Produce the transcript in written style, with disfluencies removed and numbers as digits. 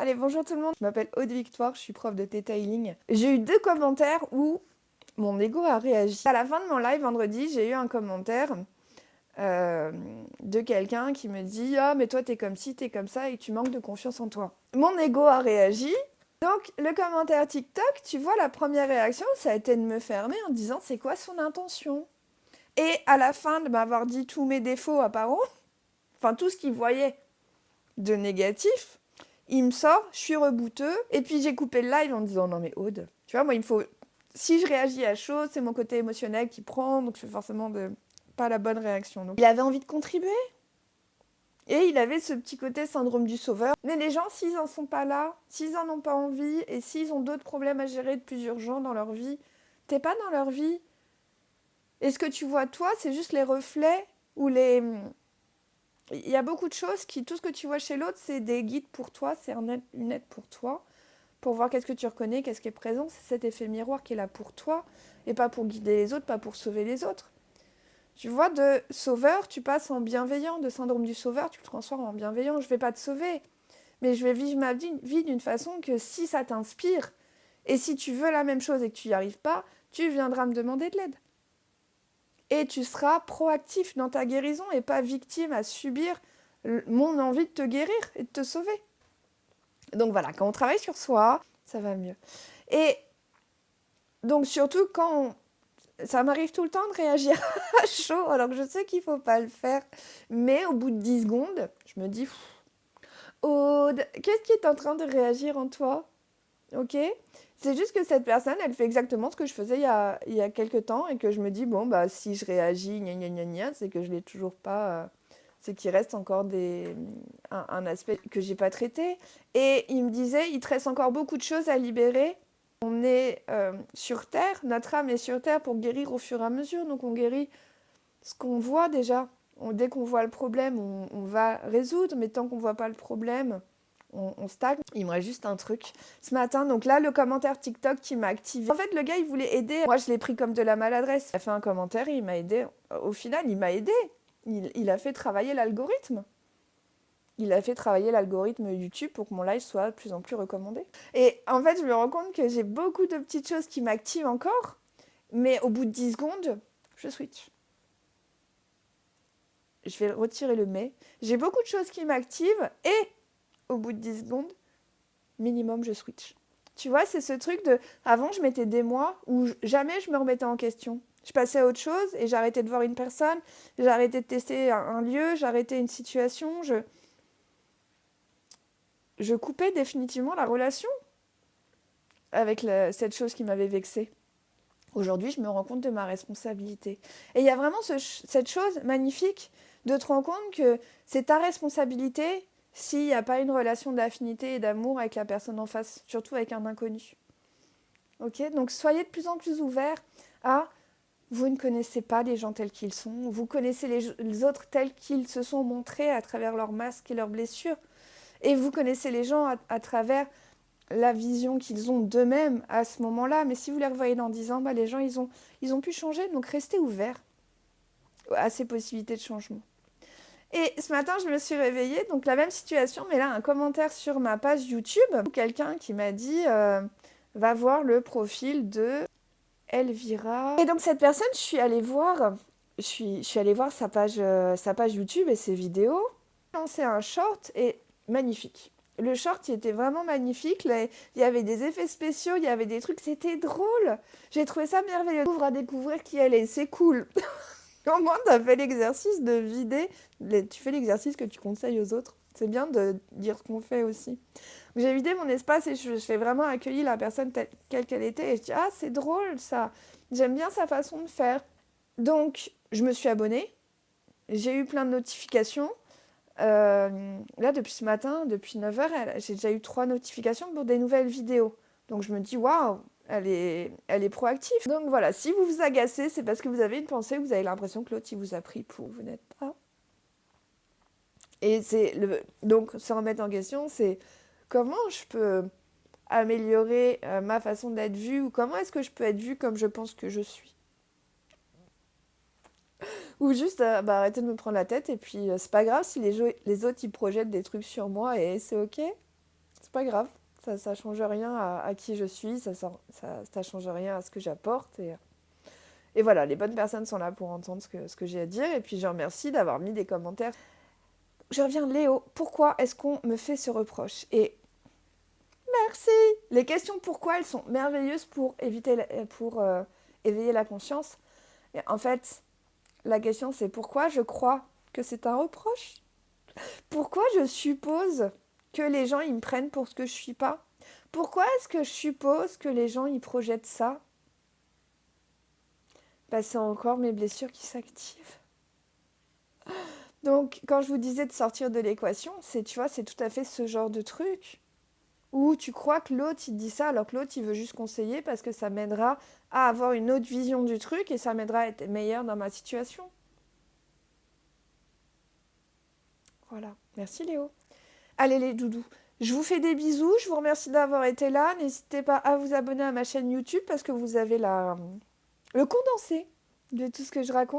Allez, bonjour tout le monde, je m'appelle Aude Victoire, je suis prof de Theta Healing. J'ai eu 2 commentaires où mon ego a réagi. À la fin de mon live vendredi, j'ai eu un commentaire de quelqu'un qui me dit « Ah, mais toi, t'es comme ci, t'es comme ça et tu manques de confiance en toi. » Mon ego a réagi. Donc, le commentaire TikTok, tu vois, la première réaction, ça a été de me fermer en disant « C'est quoi son intention ?» Et à la fin de m'avoir dit tous mes défauts apparents, enfin tout ce qu'il voyait de négatif, il me sort, je suis rebouteux, et puis j'ai coupé le live en disant non mais Aude, tu vois, moi il me faut, si je réagis à chaud, c'est mon côté émotionnel qui prend, donc je fais forcément pas la bonne réaction. Donc il avait envie de contribuer, et il avait ce petit côté syndrome du sauveur. Mais les gens, s'ils en sont pas là, s'ils en ont pas envie, et s'ils ont d'autres problèmes à gérer de plus urgents dans leur vie, t'es pas dans leur vie. Et ce que tu vois toi, c'est juste les reflets ou les... Il y a beaucoup de choses qui, tout ce que tu vois chez l'autre, c'est des guides pour toi, c'est une aide pour toi, pour voir qu'est-ce que tu reconnais, qu'est-ce qui est présent. C'est cet effet miroir qui est là pour toi, et pas pour guider les autres, pas pour sauver les autres. Tu vois, de sauveur, tu passes en bienveillant, de syndrome du sauveur, tu le transformes en bienveillant. Je vais pas te sauver, mais je vais vivre ma vie d'une façon que si ça t'inspire, et si tu veux la même chose et que tu n'y arrives pas, tu viendras me demander de l'aide. Et tu seras proactif dans ta guérison et pas victime à subir mon envie de te guérir et de te sauver. Donc voilà, quand on travaille sur soi, ça va mieux. Et donc surtout quand ça m'arrive tout le temps de réagir à chaud, alors que je sais qu'il ne faut pas le faire, mais au bout de 10 secondes, je me dis « Aude, qu'est-ce qui est en train de réagir en toi ?» Ok. C'est juste que cette personne, elle fait exactement ce que je faisais il y a quelques temps et que je me dis, bon, bah, si je réagis, gna gna gna gna, c'est que je l'ai toujours pas. C'est qu'il reste encore un aspect que j'ai pas traité. Et il me disait, il te reste encore beaucoup de choses à libérer. On est sur Terre, notre âme est sur Terre pour guérir au fur et à mesure. Donc on guérit ce qu'on voit déjà. Dès qu'on voit le problème, on va résoudre, mais tant qu'on voit pas le problème, on stagne. Il me reste juste un truc. Ce matin, donc là, le commentaire TikTok qui m'a activé. En fait, le gars, il voulait aider. Moi, je l'ai pris comme de la maladresse. Il a fait un commentaire et il m'a aidé. Au final, il m'a aidé. Il a fait travailler l'algorithme. Il a fait travailler l'algorithme YouTube pour que mon live soit de plus en plus recommandé. Et en fait, je me rends compte que j'ai beaucoup de petites choses qui m'activent encore. Mais au bout de 10 secondes, je switch. Je vais retirer le mais. J'ai beaucoup de choses qui m'activent et au bout de 10 secondes, minimum, je switch. Tu vois, c'est ce truc de... Avant, je mettais des mois où jamais je me remettais en question. Je passais à autre chose et j'arrêtais de voir une personne, j'arrêtais de tester un lieu, j'arrêtais une situation, je coupais définitivement la relation avec cette chose qui m'avait vexée. Aujourd'hui, je me rends compte de ma responsabilité. Et il y a vraiment cette chose magnifique de te rendre compte que c'est ta responsabilité s'il n'y a pas une relation d'affinité et d'amour avec la personne en face, surtout avec un inconnu. Ok. Donc soyez de plus en plus ouverts à vous ne connaissez pas les gens tels qu'ils sont, vous connaissez les autres tels qu'ils se sont montrés à travers leurs masques et leurs blessures, et vous connaissez les gens à travers la vision qu'ils ont d'eux-mêmes à ce moment-là. Mais si vous les revoyez dans 10 ans, bah, les gens, ils ont pu changer. Donc, restez ouverts à ces possibilités de changement. Et ce matin, je me suis réveillée, donc la même situation, mais là, un commentaire sur ma page YouTube. Quelqu'un qui m'a dit va voir le profil de Elvira. Et donc, cette personne, je suis allée voir sa page YouTube et ses vidéos. J'ai lancé un short et magnifique. Le short, il était vraiment magnifique. Là, il y avait des effets spéciaux, il y avait des trucs, c'était drôle. J'ai trouvé ça merveilleux. Ouvre à découvrir qui elle est, c'est cool. Au moins, tu as fait l'exercice de vider. Tu fais l'exercice que tu conseilles aux autres. C'est bien de dire ce qu'on fait aussi. J'ai vidé mon espace et je fais vraiment accueillir la personne telle qu'elle était. Et je dis, ah, c'est drôle ça. J'aime bien sa façon de faire. Donc, je me suis abonnée. J'ai eu plein de notifications. Là, depuis ce matin, depuis 9h, j'ai déjà eu 3 notifications pour des nouvelles vidéos. Donc je me dis, waouh, elle est proactive. Donc voilà, si vous vous agacez, c'est parce que vous avez une pensée, vous avez l'impression que l'autre, il vous a pris pour vous n'êtes pas. Et donc, se remettre en question, c'est comment je peux améliorer ma façon d'être vue ou comment est-ce que je peux être vue comme je pense que je suis. Ou juste arrêter de me prendre la tête et puis c'est pas grave si les autres ils projettent des trucs sur moi et c'est ok. C'est C'est pas grave. Ça change rien à qui je suis, ça change rien à ce que j'apporte. Et voilà, les bonnes personnes sont là pour entendre ce que j'ai à dire. Et puis je remercie d'avoir mis des commentaires. Je reviens, Léo, pourquoi est-ce qu'on me fait ce reproche? Et merci. Les questions pourquoi, elles sont merveilleuses pour éveiller la conscience. Et en fait, la question c'est pourquoi je crois que c'est un reproche? Pourquoi je suppose que les gens ils me prennent pour ce que je suis pas? Pourquoi est-ce que je suppose que les gens ils projettent ça? Bah, c'est encore mes blessures qui s'activent. Donc, quand je vous disais de sortir de l'équation, tu vois, c'est tout à fait ce genre de truc où tu crois que l'autre, il te dit ça, alors que l'autre, il veut juste conseiller parce que ça m'aidera à avoir une autre vision du truc et ça m'aidera à être meilleur dans ma situation. Voilà. Merci, Léo. Allez, les doudous. Je vous fais des bisous. Je vous remercie d'avoir été là. N'hésitez pas à vous abonner à ma chaîne YouTube parce que vous avez le condensé de tout ce que je raconte.